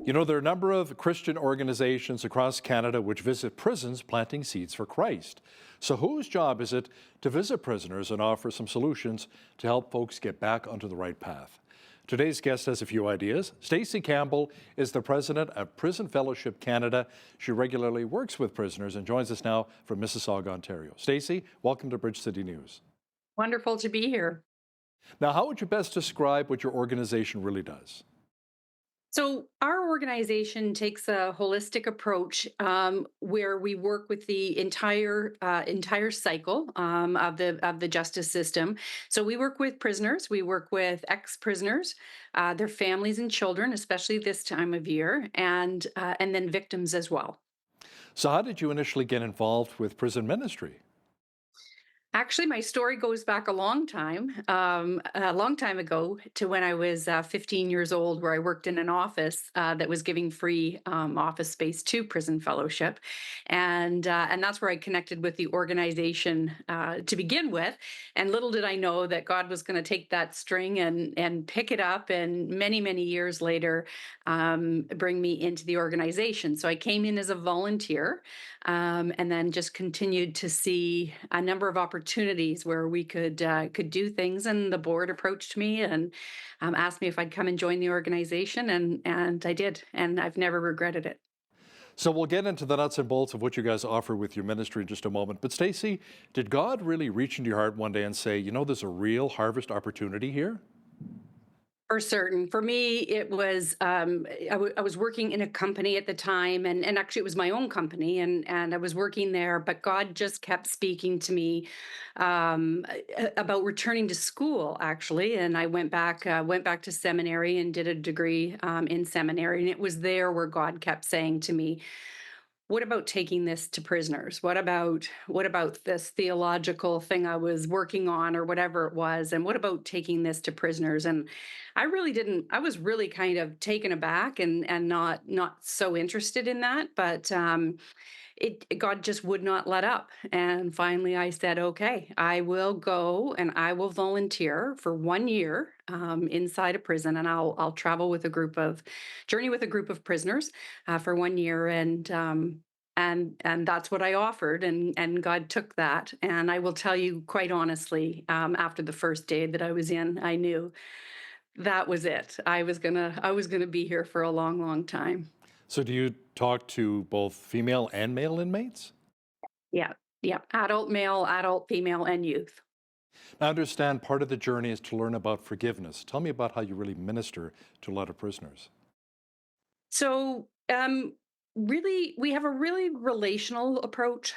You know, there are a number of Christian organizations across Canada which visit prisons planting seeds for Christ. So, whose job is it to visit prisoners and offer some solutions to help folks get back onto the right path? Today's guest has a few ideas. Stacey Campbell is the president of Prison Fellowship Canada. She regularly works with prisoners and joins us now from Mississauga, Ontario. Stacey, welcome to Bridge City News. Wonderful to be here. Now, how would you best describe what your organization really does? So, our organization takes a holistic approach where we work with the entire cycle of the justice system. So, we work with prisoners, we work with ex-prisoners, their families and children, especially this time of year, and then victims as well. So, how did you initially get involved with prison ministry? Actually, my story goes back a long time ago to when I was 15 years old, where I worked in an office that was giving free office space to Prison Fellowship, and that's where I connected with the organization to begin with. And little did I know that God was going to take that string and pick it up, and many years later, bring me into the organization. So I came in as a volunteer, and then just continued to see a number of opportunities where we could do things. And the board approached me and asked me if I'd come and join the organization, and I did, and I've never regretted it. So we'll get into the nuts and bolts of what you guys offer with your ministry in just a moment. But Stacey, did God really reach into your heart one day and say, you know, there's a real harvest opportunity here? For certain. For me, it was I was working in a company at the time, and actually it was my own company, and I was working there. But God just kept speaking to me about returning to school, actually. And I went back to seminary and did a degree in seminary, and it was there where God kept saying to me, what about taking this to prisoners? What about this theological thing I was working on, or whatever it was, and what about taking this to prisoners? And I really didn't. I was really kind of taken aback and not so interested in that. But it God just would not let up. And finally, I said, okay, I will go and I will volunteer for 1 year inside a prison, and I'll travel with a journey with a group of prisoners for 1 year, and that's what I offered, and God took that. And I will tell you quite honestly, after the first day that I was in, I knew that was it. I was gonna be here for a long time. So do you talk to both female and male inmates? Yeah, yeah. Adult male, adult female, and youth. I understand part of the journey is to learn about forgiveness. Tell me about how you really minister to a lot of prisoners. So, really, we have a really relational approach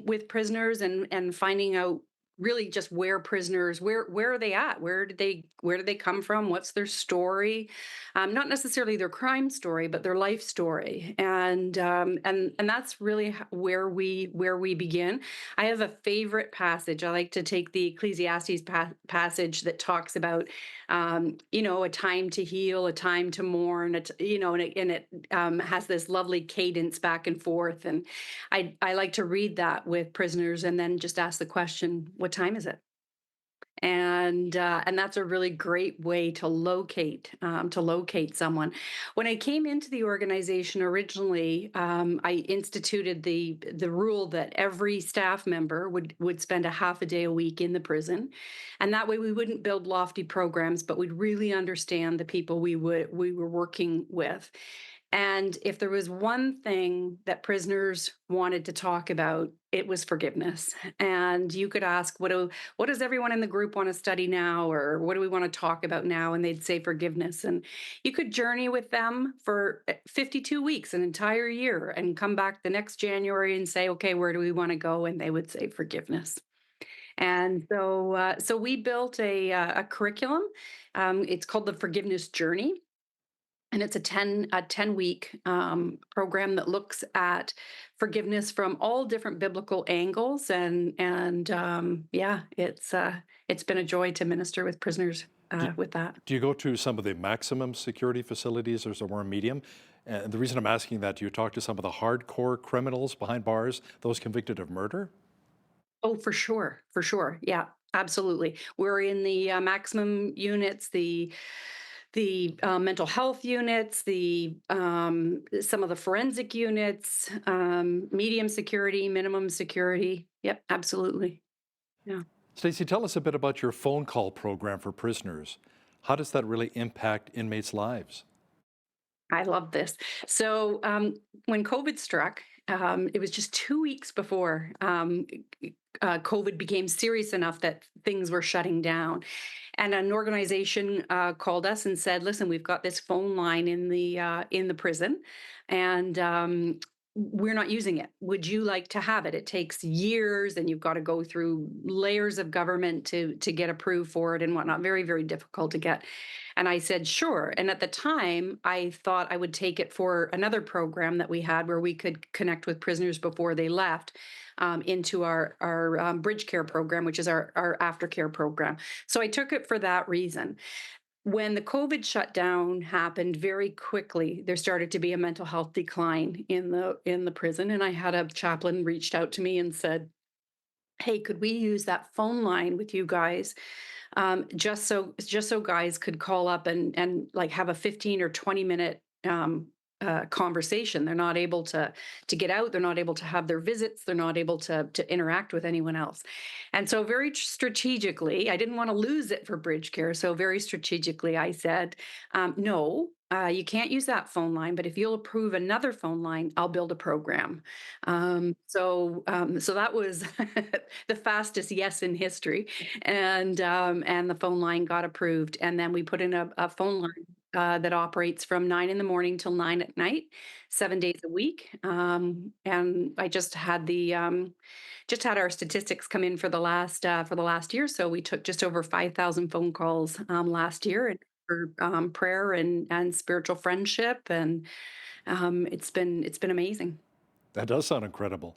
with prisoners, and finding out really just where prisoners where are they at, where did they come from, what's their story, not necessarily their crime story, but their life story. And that's really where we begin. I have a favorite passage. I like to take the Ecclesiastes passage that talks about a time to heal, a time to mourn, and it has this lovely cadence back and forth. And I like to read that with prisoners, and then just ask the question, what time is it? And that's a really great way to locate someone. When I came into the organization originally, I instituted the rule that every staff member would spend a half a day a week in the prison, and that way we wouldn't build lofty programs, but we'd really understand the people we were working with. And if there was one thing that prisoners wanted to talk about, it was forgiveness. And you could ask, what does everyone in the group want to study now? Or what do we want to talk about now? And they'd say forgiveness. And you could journey with them for 52 weeks, an entire year, and come back the next January and say, okay, where do we want to go? And they would say forgiveness. And so we built a curriculum. It's called the Forgiveness Journey, and it's a 10 week program that looks at forgiveness from all different biblical angles. And yeah, it's been a joy to minister with prisoners Do, with that. do you go to some of the maximum security facilities or somewhere medium? And the reason I'm asking that, do you talk to some of the hardcore criminals behind bars, those convicted of murder? Oh, for sure, yeah, absolutely. We're in the maximum units, the mental health units, the some of the forensic units, medium security, minimum security. Yep, absolutely. Yeah. Stacey, tell us a bit about your phone call program for prisoners. How does that really impact inmates' lives? I love this. So when COVID struck, it was just 2 weeks before COVID became serious enough that things were shutting down. And an organization called us and said, "Listen, we've got this phone line in the prison, and we're not using it. Would you like to have it? It takes years, and you've got to go through layers of government to get approved for it and whatnot. Very, very difficult to get." And I said, "Sure." And at the time, I thought I would take it for another program that we had where we could connect with prisoners before they left into our bridge care program, which is our aftercare program. So I took it for that reason. When the COVID shutdown happened very quickly, there started to be a mental health decline in the prison. And I had a chaplain reached out to me and said, "Hey, could we use that phone line with you guys, just so guys could call up and like have a 15 or 20 minute conversation. They're not able to get out. They're not able to have their visits. They're not able to interact with anyone else." And so very strategically, I didn't want to lose it for bridge care. So very strategically, I said, "No, you can't use that phone line. But if you'll approve another phone line, I'll build a program." So that was the fastest yes in history, and the phone line got approved, and then we put in a phone line that operates from 9 in the morning till 9 at night, 7 days a week. And I just had our statistics come in for the last year. So we took just over 5,000 phone calls last year, and for prayer and spiritual friendship, and it's been amazing. That does sound incredible.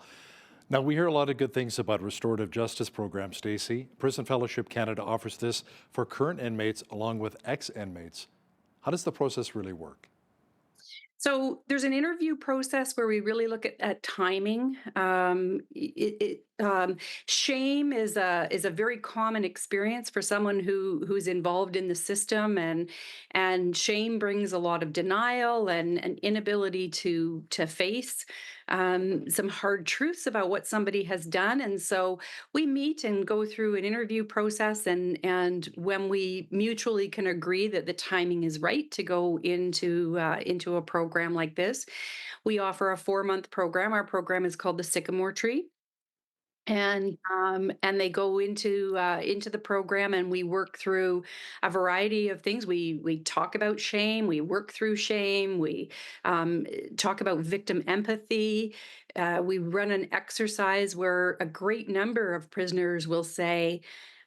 Now, we hear a lot of good things about restorative justice programs, Stacey. Prison Fellowship Canada offers this for current inmates along with ex-inmates. How does the process really work? So there's an interview process where we really look at timing. Shame is a very common experience for someone who's involved in the system, and shame brings a lot of denial and an inability to face some hard truths about what somebody has done. And so we meet and go through an interview process, and when we mutually can agree that the timing is right to go into a program like this, we offer a 4-month program. Our program is called the Sycamore Tree, and they go into the program, and we work through a variety of things. We talk about shame, we work through shame, we talk about victim empathy. We run an exercise where a great number of prisoners will say,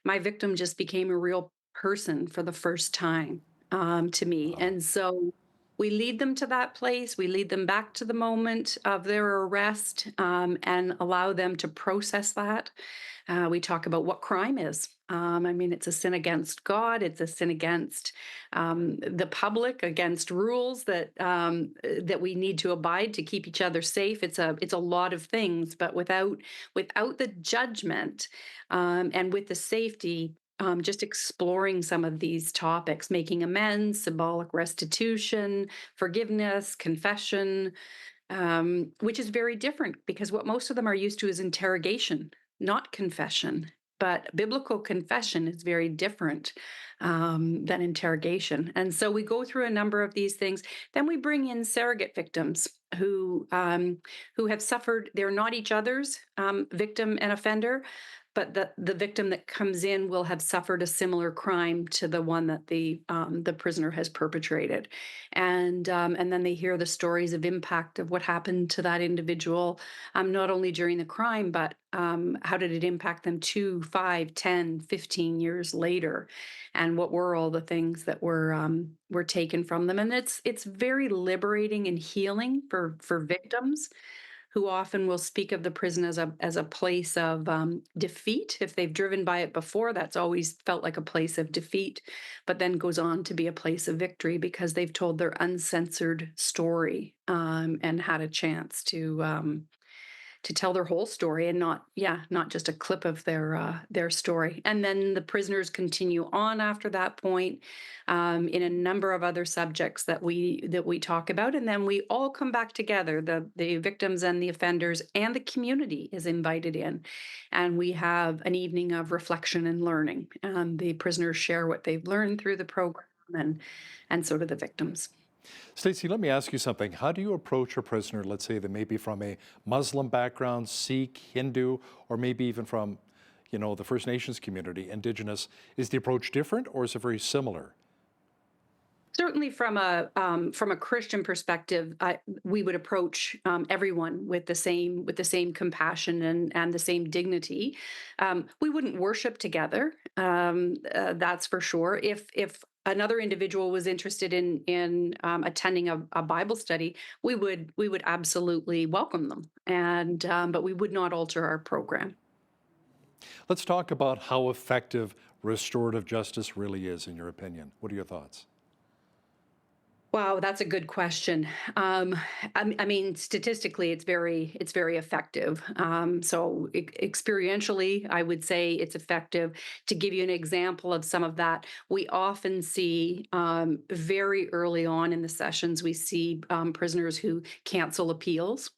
"My victim just became a real person for the first time to me." Wow. And so we lead them to that place. We lead them back to the moment of their arrest, and allow them to process that. We talk about what crime is. I mean, it's a sin against God. It's a sin against the public, against rules that we need to abide to keep each other safe. It's a lot of things, but without the judgment, and with the safety. Just exploring some of these topics, making amends, symbolic restitution, forgiveness, confession, which is very different because what most of them are used to is interrogation, not confession. But biblical confession is very different than interrogation. And so we go through a number of these things. Then we bring in surrogate victims who have suffered. They're not each other's victim and offender, but the victim that comes in will have suffered a similar crime to the one that the prisoner has perpetrated, and then they hear the stories of impact of what happened to that individual, not only during the crime, but how did it impact them 2, 5, 10, 15 years later, and what were all the things that were taken from them. And it's very liberating and healing for victims who often will speak of the prison as a place of defeat. If they've driven by it before, that's always felt like a place of defeat, but then goes on to be a place of victory because they've told their uncensored story, and had a chance to tell their whole story and not just a clip of their story. And then the prisoners continue on after that point in a number of other subjects that we talk about, and then we all come back together. The victims and the offenders and the community is invited in, and we have an evening of reflection and learning. The prisoners share what they've learned through the program, and so do the victims. Stacey, let me ask you something. How do you approach a prisoner, let's say that maybe from a Muslim background, Sikh, Hindu, or maybe even from, the First Nations community, Indigenous? Is the approach different or is it very similar? Certainly, from a Christian perspective, we would approach everyone with the same compassion and the same dignity. We wouldn't worship together, that's for sure. If another individual was interested in attending a Bible study, we would absolutely welcome them, and but we would not alter our program. Let's talk about how effective restorative justice really is, in your opinion. What are your thoughts? Wow, that's a good question. I mean, statistically, it's very effective. So experientially, I would say it's effective. To give you an example of some of that, we often see very early on in the sessions, we see prisoners who cancel appeals.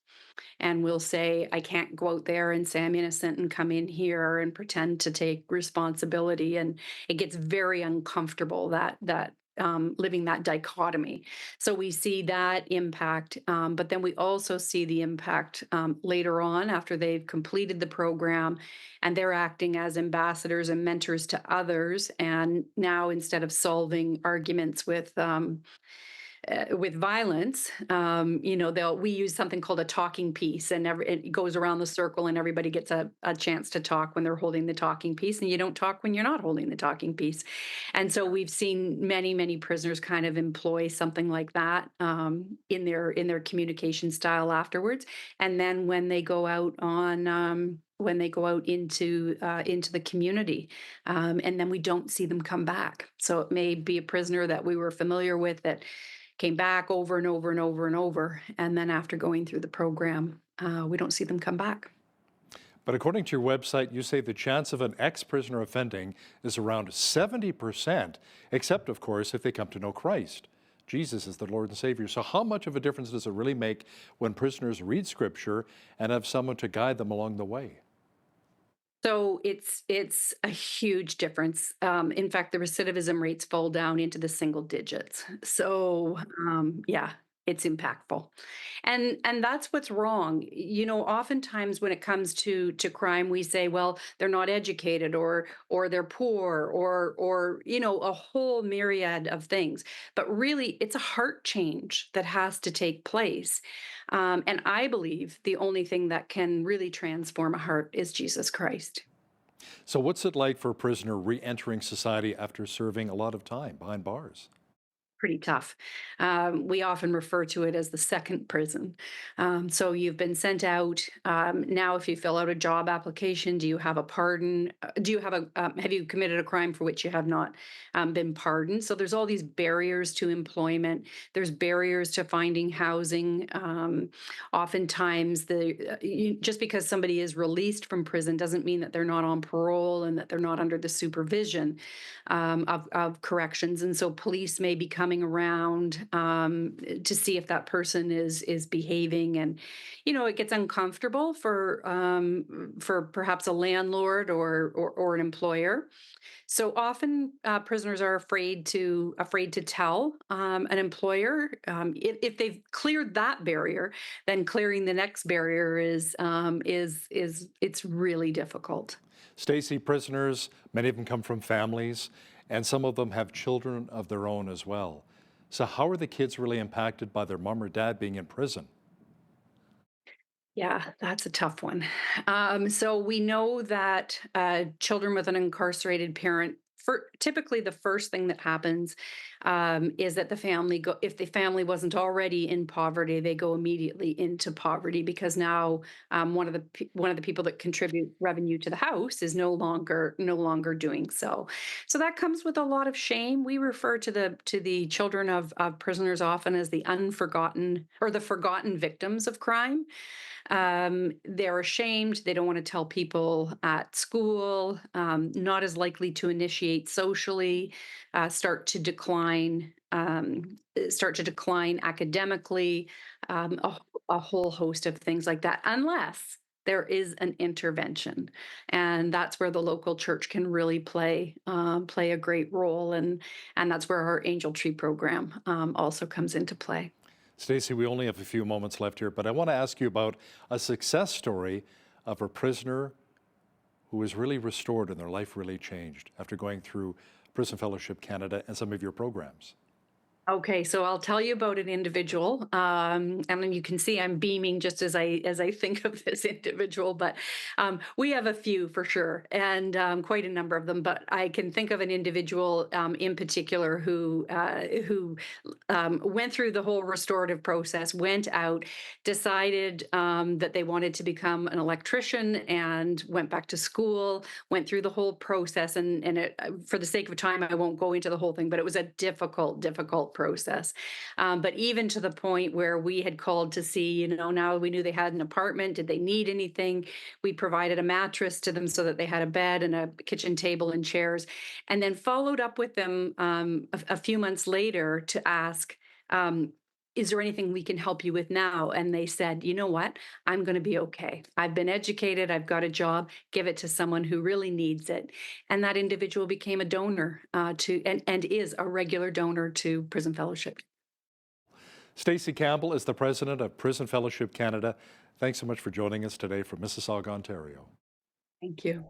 And will say, I can't go out there and say I'm innocent and come in here and pretend to take responsibility. And it gets very uncomfortable, that living that dichotomy. So we see that impact, but then we also see the impact later on after they've completed the program, and they're acting as ambassadors and mentors to others. And now, instead of solving arguments with violence, we use something called a talking piece, and it goes around the circle, and everybody gets a chance to talk when they're holding the talking piece, and you don't talk when you're not holding the talking piece. And so we've seen many prisoners kind of employ something like that in their communication style afterwards, and then when they go out into the community, and then we don't see them come back. So it may be a prisoner that we were familiar with that came back over and over and over and over. And then after going through the program, we don't see them come back. But according to your website, you say the chance of an ex-prisoner offending is around 70%, except, of course, if they come to know Christ. Jesus is the Lord and Savior. So how much of a difference does it really make when prisoners read Scripture and have someone to guide them along the way? So it's a huge difference. In fact, the recidivism rates fall down into the single digits. So yeah, it's impactful, and that's what's wrong. Oftentimes when it comes to crime, we say, well, they're not educated, or they're poor, or a whole myriad of things. But really, it's a heart change that has to take place. And I believe the only thing that can really transform a heart is Jesus Christ. So what's it like for a prisoner re-entering society after serving a lot of time behind bars? Pretty tough. We often refer to it as the second prison. So you've been sent out. Now, if you fill out a job application, do you have a pardon? Have you committed a crime for which you have not been pardoned? So there's all these barriers to employment. There's barriers to finding housing. Oftentimes, just because somebody is released from prison doesn't mean that they're not on parole and that they're not under the supervision of corrections. And so police may be coming around to see if that person is behaving, and it gets uncomfortable for perhaps a landlord or an employer. So often prisoners are afraid to tell an employer. If they've cleared that barrier, then clearing the next barrier is it's really difficult. Stacey, prisoners, many of them come from families, and some of them have children of their own as well. So how are the kids really impacted by their mom or dad being in prison? Yeah, that's a tough one. So we know that children with an incarcerated parent typically the first thing that happens is that if the family wasn't already in poverty, they go immediately into poverty because now one of the people that contribute revenue to the house is no longer doing so. So that comes with a lot of shame. We refer to the children of prisoners often as the unforgotten or the forgotten victims of crime. They're ashamed. They don't want to tell people at school, not as likely to initiate socially, start to decline academically, a whole host of things like that, unless there is an intervention, and that's where the local church can really play a great role, and that's where our Angel Tree program also comes into play. Stacey, we only have a few moments left here, but I want to ask you about a success story of a prisoner who was really restored and their life really changed after going through Prison Fellowship Canada and some of your programs. Okay, so I'll tell you about an individual, and then you can see I'm beaming just as I think of this individual. But we have a few for sure, and quite a number of them. But I can think of an individual in particular who went through the whole restorative process, went out, decided that they wanted to become an electrician, and went back to school. Went through the whole process, for the sake of time, I won't go into the whole thing. But it was a difficult process. But even to the point where we had called to see, now we knew they had an apartment. Did they need anything? We provided a mattress to them so that they had a bed and a kitchen table and chairs, and then followed up with them a few months later to ask, is there anything we can help you with now? And they said, you know what? I'm going to be okay. I've been educated. I've got a job. Give it to someone who really needs it. And that individual became a donor and is a regular donor to Prison Fellowship. Stacey Campbell is the president of Prison Fellowship Canada. Thanks so much for joining us today from Mississauga, Ontario. Thank you.